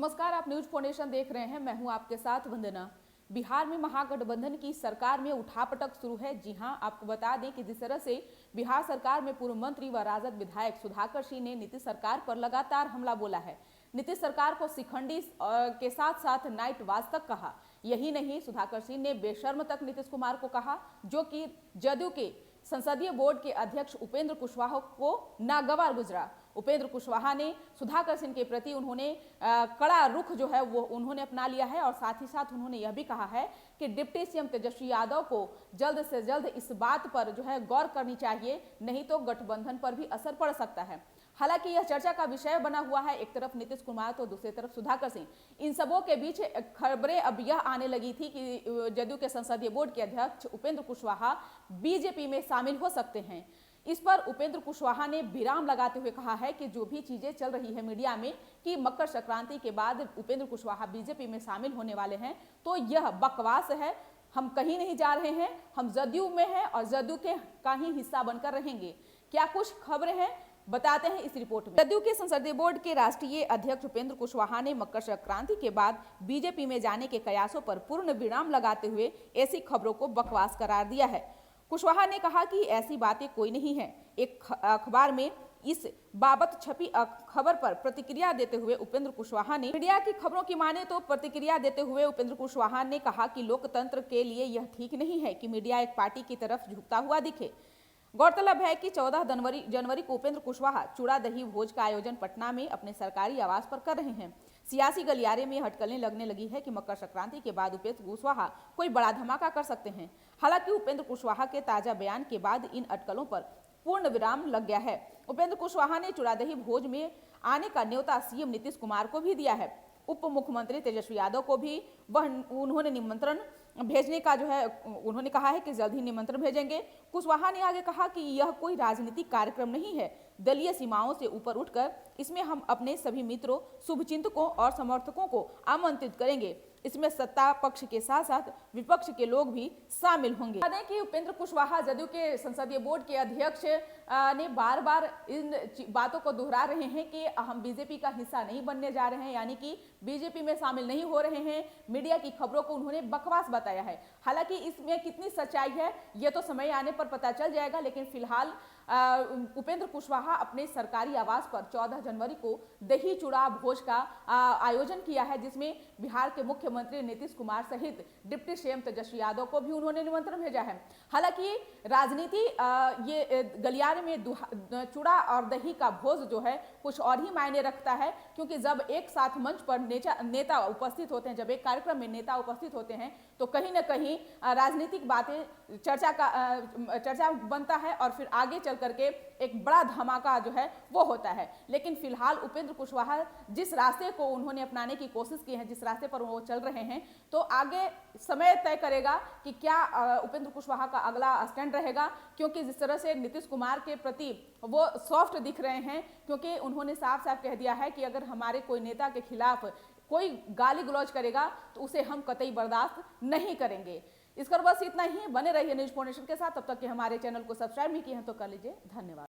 नमस्कार, आप news foundation देख रहे हैं। मैं हूं आपके साथ वंदना। बिहार में महागठबंधन की सरकार में उठापटक शुरू है। जी हां, आपको बता दें कि जिस तरह से बिहार सरकार में पूर्व मंत्री व राजद विधायक सुधाकर सिंह ने नीतीश सरकार पर लगातार हमला बोला है। नीतीश सरकार को शिखंडी के साथ साथ नाइट वाच तक कहा। यही नहीं, सुधाकर सिंह ने बेशर्म तक नीतीश कुमार को कहा, जो कि जदयू के संसदीय बोर्ड के अध्यक्ष उपेंद्र कुशवाहा को नागवार गुजरा। उपेंद्र कुशवाहा ने सुधाकर सिंह के प्रति उन्होंने कड़ा रुख जो है वो उन्होंने अपना लिया है और साथ ही साथ उन्होंने यह भी कहा है कि डिप्टी सीएम तेजस्वी यादव को जल्द से जल्द इस बात पर जो है गौर करनी चाहिए, नहीं तो गठबंधन पर भी असर पड़ सकता है। हालांकि यह चर्चा का विषय बना हुआ है। एक तरफ नीतीश कुमार तो दूसरी तरफ सुधाकर सिंह। इन सबों के बीच खबरें अब यह आने लगी थी कि जदयू के संसदीय बोर्ड के अध्यक्ष उपेंद्र कुशवाहा बीजेपी में शामिल हो सकते हैं। इस पर उपेंद्र कुशवाहा ने विराम लगाते हुए कहा है कि जो भी चीजें चल रही है मीडिया में कि मकर संक्रांति के बाद उपेंद्र कुशवाहा बीजेपी में शामिल होने वाले हैं, तो यह बकवास है। हम कहीं नहीं जा रहे हैं, हम जदयू में हैं और जदयू के का ही हिस्सा बनकर रहेंगे। क्या कुछ खबरें हैं, बताते हैं इस रिपोर्ट में। जदयू के संसदीय बोर्ड के राष्ट्रीय अध्यक्ष उपेंद्र कुशवाहा ने मकर संक्रांति के बाद बीजेपी में जाने के कयासों पर पूर्ण विराम लगाते हुए ऐसी खबरों को बकवास करार दिया है। कुशवाहा ने कहा कि ऐसी बातें कोई नहीं है। एक अखबार में इस बाबत छपी खबर पर प्रतिक्रिया देते हुए उपेंद्र कुशवाहा ने मीडिया की खबरों की माने तो प्रतिक्रिया देते हुए उपेंद्र कुशवाहा ने कहा कि लोकतंत्र के लिए यह ठीक नहीं है कि मीडिया एक पार्टी की तरफ झुकता हुआ दिखे। गौरतलब है कि 14 जनवरी को उपेंद्र कुशवाहा चूड़ा दही भोज का आयोजन पटना में अपने सरकारी आवास पर कर रहे हैं। सियासी गलियारे में हटकलें लगने लगी है कि मकर संक्रांति के बाद उपेंद्र कुशवाहा कोई बड़ा धमाका कर सकते हैं। हालांकि उपेंद्र कुशवाहा के ताजा बयान के बाद इन अटकलों पर पूर्ण विराम लग गया है। उपेंद्र कुशवाहा ने चूड़ा दही भोज में आने का न्योता सीएम नीतीश कुमार को भी दिया है। उप मुख्यमंत्री तेजस्वी यादव को भी उन्होंने निमंत्रण भेजने का जो है उन्होंने कहा है कि जल्द ही निमंत्रण भेजेंगे। कुशवाहा ने आगे कहा कि यह कोई राजनीतिक कार्यक्रम नहीं है, दलीय सीमाओं से ऊपर उठकर इसमें हम अपने सभी मित्रों, शुभचिंतकों और समर्थकों को आमंत्रित करेंगे। इसमें सत्ता पक्ष के साथ साथ विपक्ष के लोग भी शामिल होंगे। बता दें कि उपेंद्र कुशवाहा जदयू के संसदीय बोर्ड के अध्यक्ष ने बार बार इन बातों को दोहरा रहे हैं कि हम बीजेपी का हिस्सा नहीं बनने जा रहे हैं, यानी कि बीजेपी में शामिल नहीं हो रहे हैं। मीडिया की खबरों को उन्होंने बकवास बताया है। हालांकि इसमें कितनी सच्चाई है यह तो समय आने पर पता चल जाएगा, लेकिन फिलहाल उपेंद्र कुशवाहा अपने सरकारी आवास पर 14 जनवरी को दही चूड़ा भोज का आयोजन किया है, जिसमें बिहार के मुख्यमंत्री नीतीश कुमार सहित डिप्टी सीएम तेजस्वी यादव को भी उन्होंने निमंत्रण भेजा है। हालांकि राजनीति ये गलियारे में चूड़ा और दही का भोज जो है कुछ और ही मायने रखता है, क्योंकि जब एक साथ मंच पर नेता उपस्थित होते हैं, जब एक कार्यक्रम में नेता उपस्थित होते हैं तो कहीं ना कहीं राजनीतिक बातें चर्चा बनता है और फिर आगे चल करके एक बड़ा धमाका जो है वो होता है। लेकिन फिलहाल उपेंद्र कुशवाहा जिस रास्ते को उन्होंने अपनाने की कोशिश की है, जिस रास्ते पर वो चल रहे हैं, तो आगे समय तय करेगा कि क्या उपेंद्र कुशवाहा का अगला स्टैंड रहेगा। क्योंकि जिस तरह से नीतीश कुमार के प्रति वो सॉफ्ट दिख रहे हैं, क्योंकि उन्होंने साफ साफ कह दिया है कि अगर हमारे कोई नेता के खिलाफ कोई गाली गलौज करेगा तो उसे हम कतई बर्दाश्त नहीं करेंगे। इसकर बस इतना ही। बने रहिए न्यूज फाउंडेशन के साथ। तब तक कि हमारे चैनल को सब्सक्राइब नहीं किए हैं तो कर लीजिए। धन्यवाद।